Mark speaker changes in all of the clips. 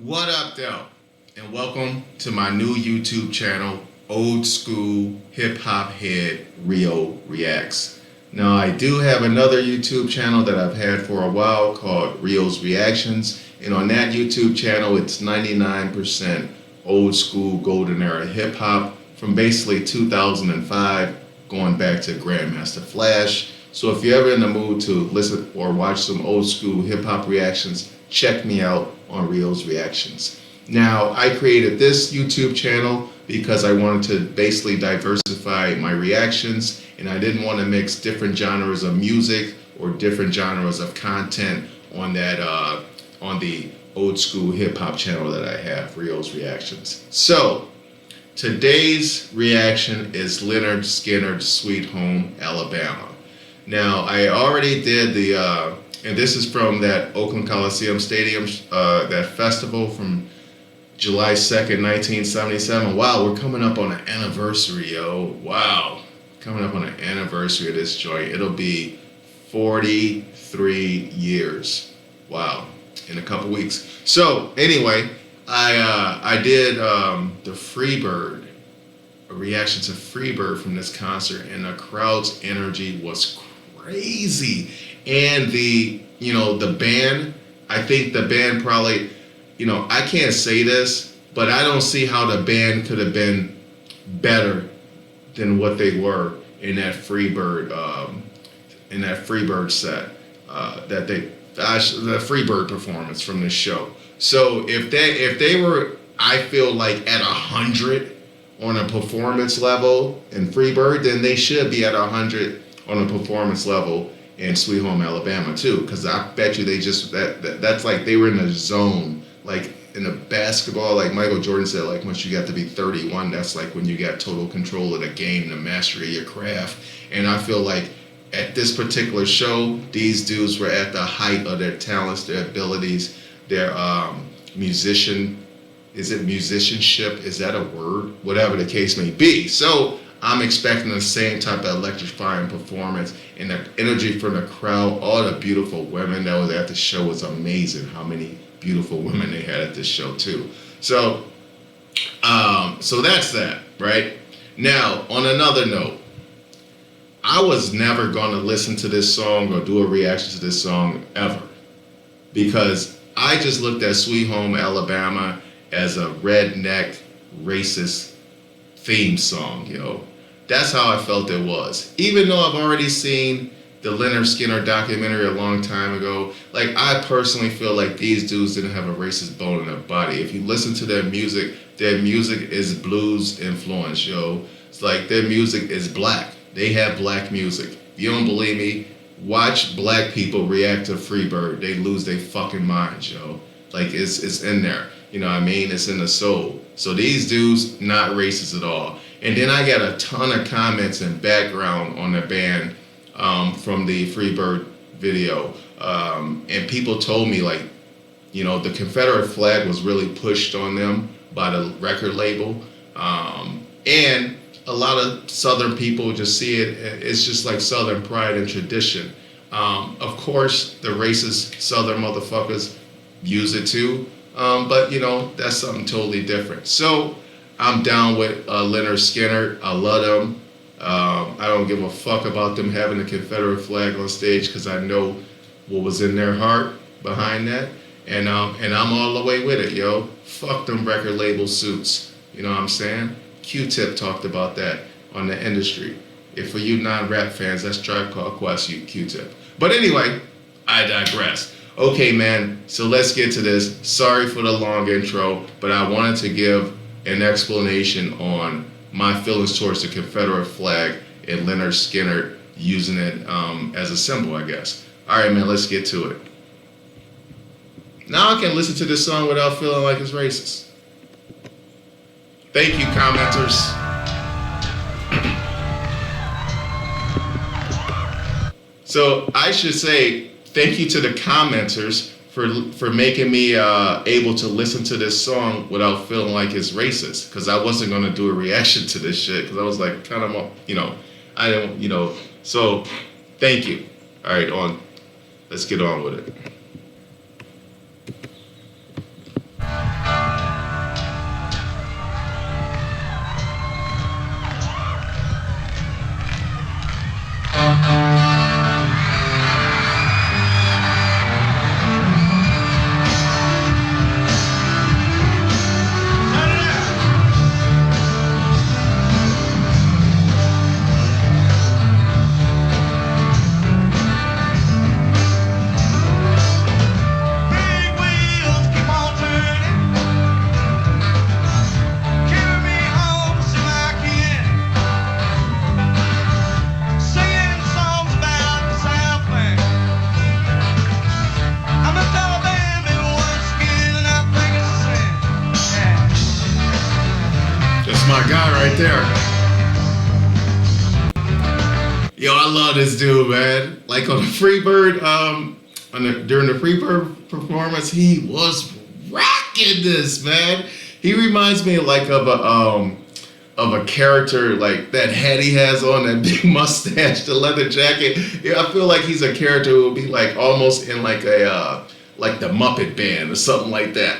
Speaker 1: What up, though? And welcome to my new YouTube channel, Old School Hip Hop Head Rio Reacts. Now, I do have another YouTube channel that I've had for a while called Rio's Reactions, and on that YouTube channel, it's 99% old school golden era hip hop from basically 2005 going back to Grandmaster Flash. So if you're ever in the mood to listen or watch some old school hip hop reactions, check me out on Rio's Reactions. Now, I created this YouTube channel because I wanted to basically diversify my reactions, and I didn't want to mix different genres of music or different genres of content on that on the old school hip hop channel that I have, Rio's Reactions. So today's reaction is Lynyrd Skynyrd, Sweet Home Alabama. Now, I already did the and this is from that Oakland Coliseum Stadium, that festival from July 2nd, 1977. Wow, we're coming up on an anniversary, yo. Wow, coming up on an anniversary of this joint. It'll be 43 years. Wow, in a couple weeks. So anyway, I did the Freebird, a reaction to Freebird from this concert, and the crowd's energy was crazy. And the band, I think the band probably, I can't say this, but I don't see how the band could have been better than what they were in that Freebird set, the Freebird performance from this show. So if they were, I feel like at 100 on a performance level in Freebird, then they should be at 100 on a performance level in Sweet Home Alabama too, because I bet you they just that's like they were in the zone, like in a basketball, like Michael Jordan said, like once you got to be 31, that's like when you got total control of the game, the mastery of your craft. And I feel like at this particular show, these dudes were at the height of their talents, their abilities, their musicianship, is that a word? Whatever the case may be. So I'm expecting the same type of electrifying performance, and the energy from the crowd, all the beautiful women that was at the show was amazing. How many beautiful women they had at this show too. So that's that, right? Now, on another note, I was never going to listen to this song or do a reaction to this song ever, because I just looked at Sweet Home Alabama as a redneck racist theme song, yo. That's how I felt it was. Even though I've already seen the Lynyrd Skynyrd documentary a long time ago, like I personally feel like these dudes didn't have a racist bone in their body. If you listen to their music is blues influence, yo. It's like their music is black. They have black music. If you don't believe me, watch black people react to Freebird. They lose their fucking minds, yo. Like it's in there. You know what I mean? It's in the soul. So these dudes, not racist at all. And then I got a ton of comments and background on the band from the Freebird video. And people told me, like, the Confederate flag was really pushed on them by the record label. And a lot of Southern people just see it's just like Southern pride and tradition. Of course, the racist Southern motherfuckers use it too. But that's something totally different. So I'm down with Lynyrd Skynyrd. I love them. I don't give a fuck about them having the Confederate flag on stage, because I know what was in their heart behind that. And I'm all the way with it, yo. Fuck them record label suits. You know what I'm saying? Q-Tip talked about that on the industry. If for you non-rap fans, that's Tribe Called Quest, you Q-Tip. But anyway, I digress. Okay, man, so let's get to this. Sorry for the long intro, but I wanted to give an explanation on my feelings towards the Confederate flag and Lynyrd Skynyrd using it as a symbol, I guess. All right, man, let's get to it. Now I can listen to this song without feeling like it's racist. Thank you, commenters. So I should say thank you to the commenters for making me able to listen to this song without feeling like it's racist, because I wasn't going to do a reaction to this shit, because I was like kind of, I don't, so thank you. All right, let's get on with it. right there. Yo, I love this dude, man. Like on the Freebird, during the Freebird performance, he was rocking this, man. He reminds me like of a character like that Hattie has on, that big mustache, the leather jacket. Yeah, I feel like he's a character who would be like almost in like a like the Muppet Band or something like that.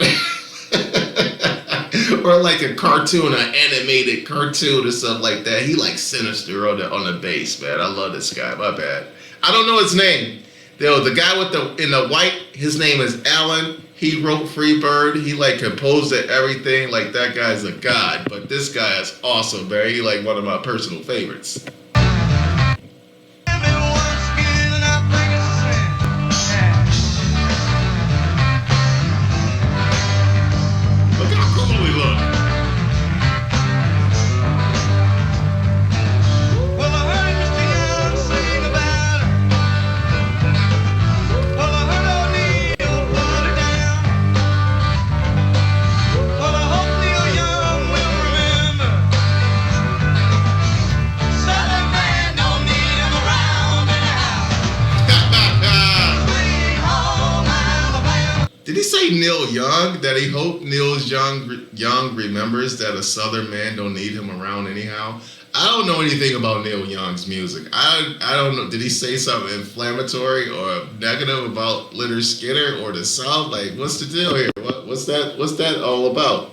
Speaker 1: Or like a cartoon, an animated cartoon or something like that. He like sinister on the bass, man. I love this guy. My bad. I don't know his name. The guy with in the white, his name is Alan. He wrote Freebird. He like composed it, everything. Like that guy's a god. But this guy is awesome, man. He like one of my personal favorites. Did he say Neil Young? That he hoped Neil Young remembers that a Southern man don't need him around anyhow? I don't know anything about Neil Young's music. I don't know. Did he say something inflammatory or negative about Lynyrd Skynyrd or the South? Like, what's the deal here? What's that all about?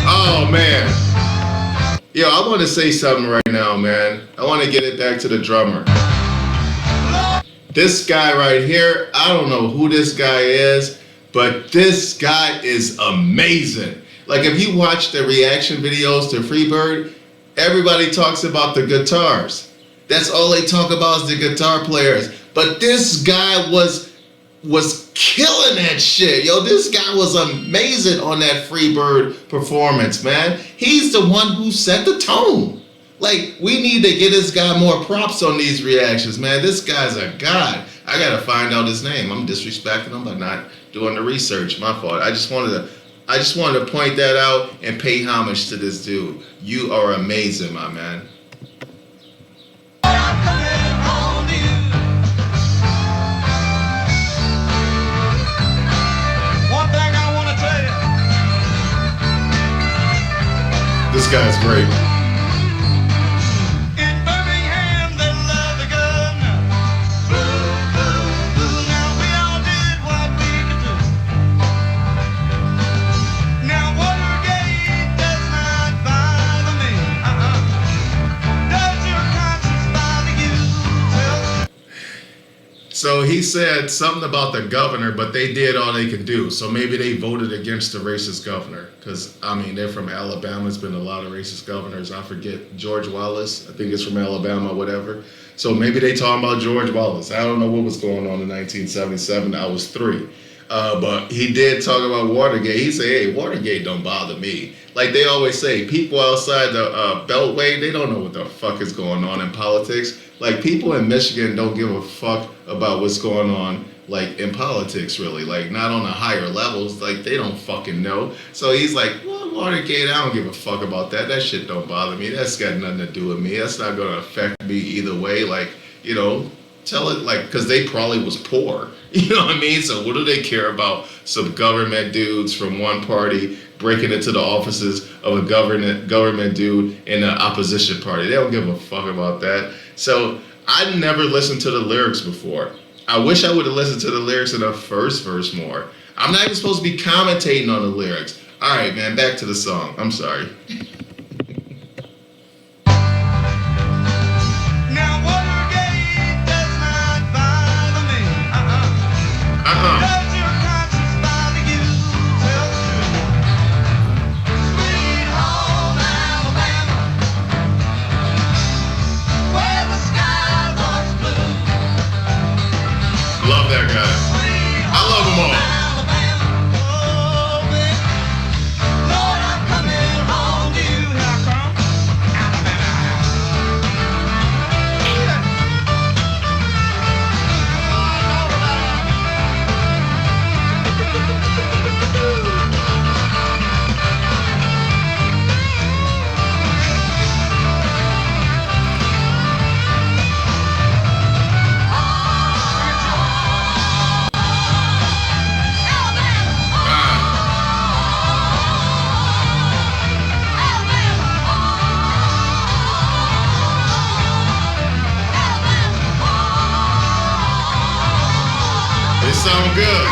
Speaker 1: Oh man. Yo, I want to say something right now, man. I want to get it back to the drummer. This guy right here, I don't know who this guy is, but this guy is amazing. Like if you watch the reaction videos to Freebird, everybody talks about the guitars. That's all they talk about is the guitar players. But this guy was killing that shit. Yo, this guy was amazing on that Freebird performance, man. He's the one who set the tone. Like, we need to get this guy more props on these reactions, man. This guy's a god. I gotta find out his name. I'm disrespecting him by not doing the research. My fault. I just wanted to point that out and pay homage to this dude. You are amazing, my man. This guy's great.
Speaker 2: In Birmingham, they love the governor. Now we all did what we could do. Now Watergate does not bother me. Does your conscience bother you?
Speaker 1: So he said something about the governor, but they did all they could do. So maybe they voted against the racist governor. Because, I mean, they're from Alabama. There's been a lot of racist governors. I forget. George Wallace, I think it's from Alabama, whatever. So maybe they talking about George Wallace. I don't know what was going on in 1977. I was 3. But he did talk about Watergate. He said, hey, Watergate don't bother me. Like they always say, people outside the Beltway, they don't know what the fuck is going on in politics. Like people in Michigan don't give a fuck about what's going on like in politics, really. Like not on the higher levels. Like they don't fucking know. So he's like, well, Watergate, I don't give a fuck about that. That shit don't bother me. That's got nothing to do with me. That's not gonna affect me either way. Like, you know, tell it like, because they probably was poor. You know what I mean? So what do they care about some government dudes from one party breaking into the offices of a government dude in the opposition party? They don't give a fuck about that. So I never listened to the lyrics before. I wish I would have listened to the lyrics in the first verse more. I'm not even supposed to be commentating on the lyrics. All right, man, back to the song. I'm sorry.
Speaker 2: Now Watergate does not bother me. Does your conscience bother you?
Speaker 1: sound good.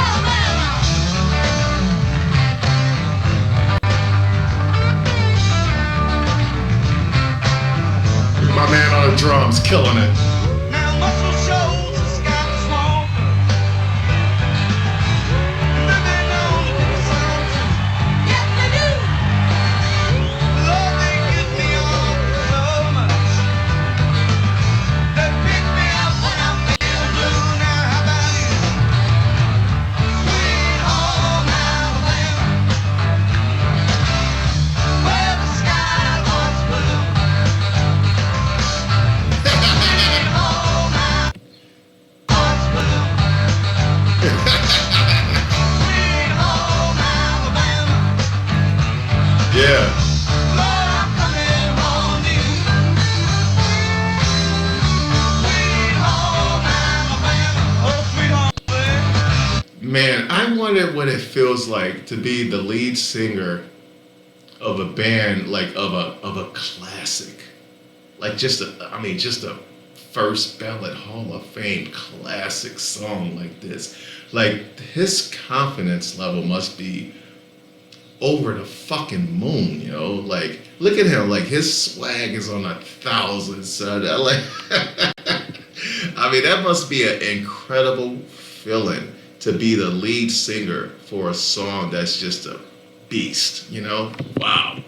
Speaker 1: My man on the drums, killing it.
Speaker 2: Now muscle shoals the sky is small. Living on the sun. Yes, they do. Lord, they give me all so much. They pick me up when I'm feeling blue. Now how about you? Sweet home Alabama, where the sky was blue.
Speaker 1: Yeah. Man, I wonder what it feels like to be the lead singer of a band, like of a classic, like just a first ballot Hall of Fame classic song like this. Like his confidence level must be over the fucking moon, you know? Like, look at him, like his swag is on 1,000, son. Like, I mean, that must be an incredible feeling to be the lead singer for a song that's just a beast, you know? Wow.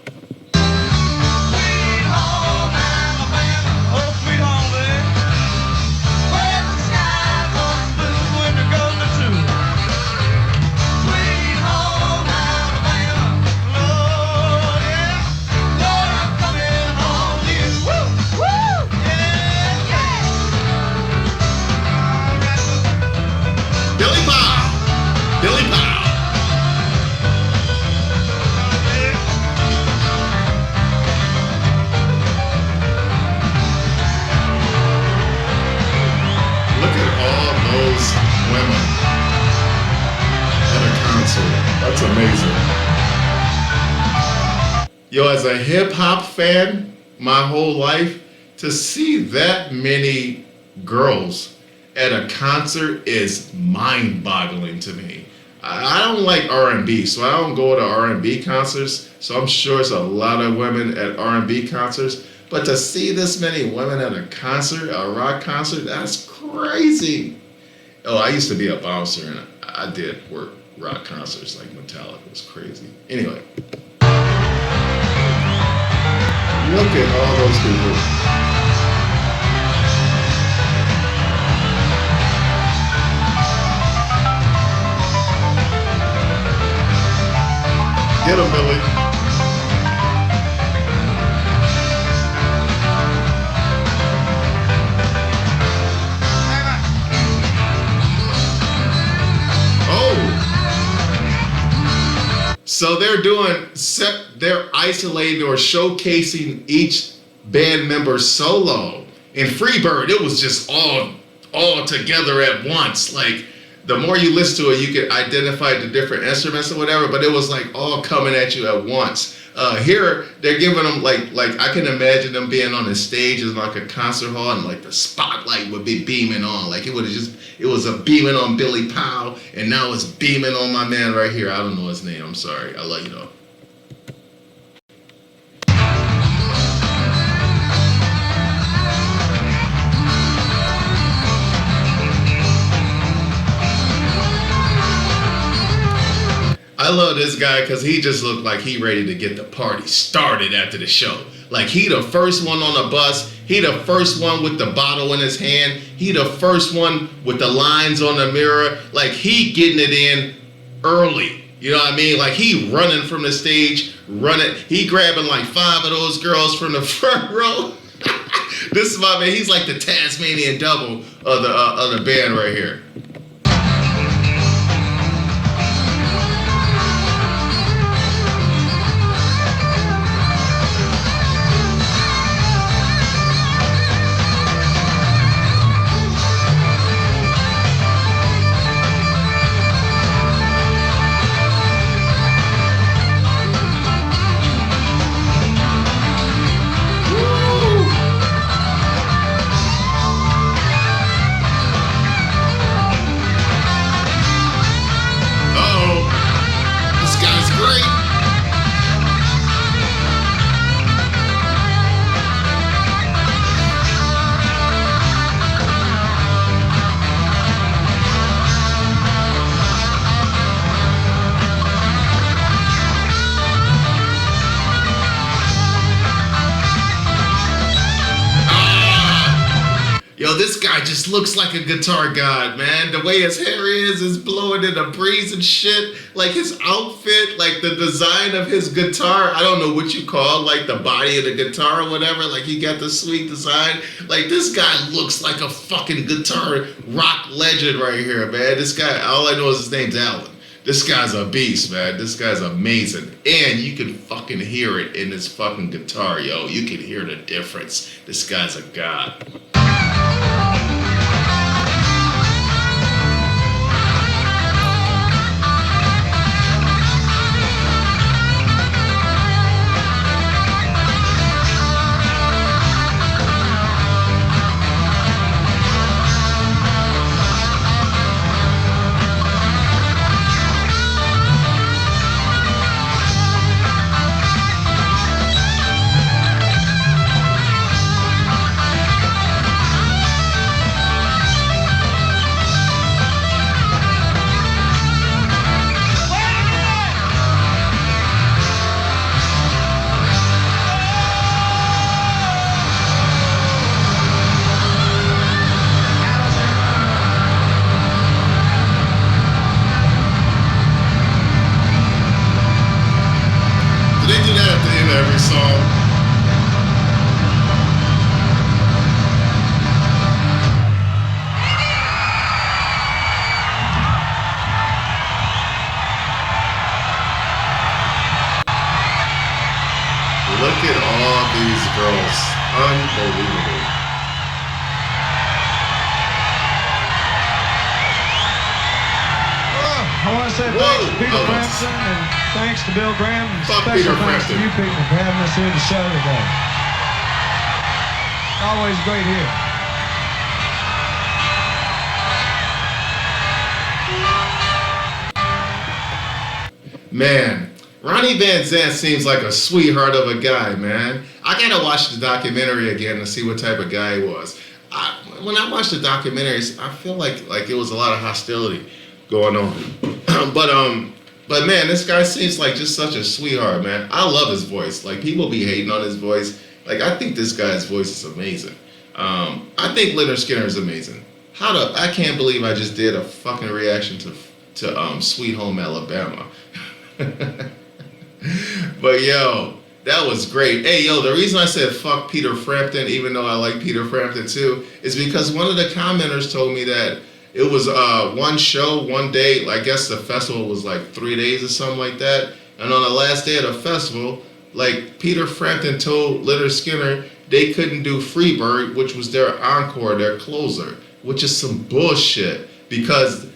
Speaker 1: Billy Powell. Look at all those women at a concert. That's amazing. Yo, as a hip hop fan, my whole life, to see that many girls at a concert is mind-boggling to me. I don't like R&B, so I don't go to R&B concerts. So I'm sure it's a lot of women at R&B concerts. But to see this many women at a concert, a rock concert, that's crazy. Oh, I used to be a bouncer, and I did work rock concerts like Metallica. It was crazy. Anyway, look at all those people. Get him, Billy. Oh. So they're isolating or showcasing each band member solo. In Freebird, it was just all together at once. Like, the more you listen to it, you can identify the different instruments or whatever, but it was like all coming at you at once. Here, they're giving them like I can imagine them being on the stage in like a concert hall, and like the spotlight would be beaming on. Like it was a beaming on Billy Powell, and now it's beaming on my man right here. I don't know his name. I'm sorry. I'll let you know. I love this guy because he just looked like he ready to get the party started after the show. Like he the first one on the bus. He the first one with the bottle in his hand. He the first one with the lines on the mirror. Like he getting it in early. You know what I mean? Like he running from the stage, running. He grabbing like 5 of those girls from the front row. This is my man. He's like the Tasmanian double of the band right here. Yo, this guy just looks like a guitar god, man. The way his hair is blowing in the breeze and shit. Like his outfit, like the design of his guitar. I don't know what you call like the body of the guitar or whatever. Like he got the sweet design. Like this guy looks like a fucking guitar rock legend right here, man. This guy, all I know is his name's Alan. This guy's a beast, man. This guy's amazing. And you can fucking hear it in this fucking guitar, yo. You can hear the difference. This guy's a god. Every song. Look at all these girls. Unbelievable.
Speaker 3: I want to say thanks to Peter Frampton and thanks to Bill Graham and
Speaker 1: Fuck
Speaker 3: special
Speaker 1: Peter
Speaker 3: thanks to
Speaker 1: Frampton.
Speaker 3: you people for having us here to the show today. Always great here.
Speaker 1: Man, Ronnie Van Zant seems like a sweetheart of a guy, man. I gotta watch the documentary again to see what type of guy he was. When I watched the documentaries, I feel like it was a lot of hostility going on. But man, this guy seems like just such a sweetheart, man. I love his voice. Like people be hating on his voice. Like I think this guy's voice is amazing. I think Lynyrd Skynyrd is amazing. I can't believe I just did a fucking reaction to Sweet Home Alabama. But yo, that was great. Hey yo, the reason I said fuck Peter Frampton, even though I like Peter Frampton too, is because one of the commenters told me that it was one show, one day. I guess the festival was like 3 days or something like that. And on the last day of the festival, like Peter Frampton told Lynyrd Skynyrd they couldn't do Freebird, which was their encore, their closer, which is some bullshit. Because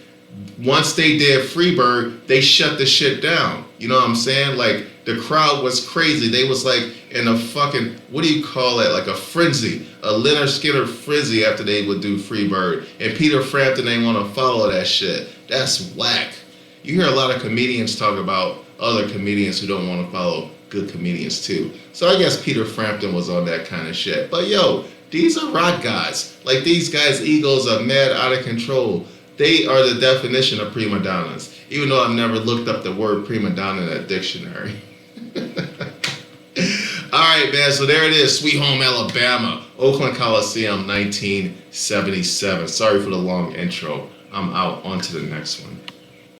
Speaker 1: once they did Freebird, they shut the shit down. You know what I'm saying? Like the crowd was crazy. They was like in a fucking, what do you call it? Like a frenzy, a Lynyrd Skynyrd frenzy after they would do Freebird. And Peter Frampton ain't want to follow that shit. That's whack. You hear a lot of comedians talk about other comedians who don't want to follow good comedians too. So I guess Peter Frampton was on that kind of shit. But yo, these are rock guys. Like these guys' egos are mad out of control. They are the definition of prima donnas, even though I've never looked up the word prima donna in a dictionary. All right, man, so there it is, Sweet Home Alabama, Oakland Coliseum, 1977. Sorry for the long intro. I'm out. On to the next one.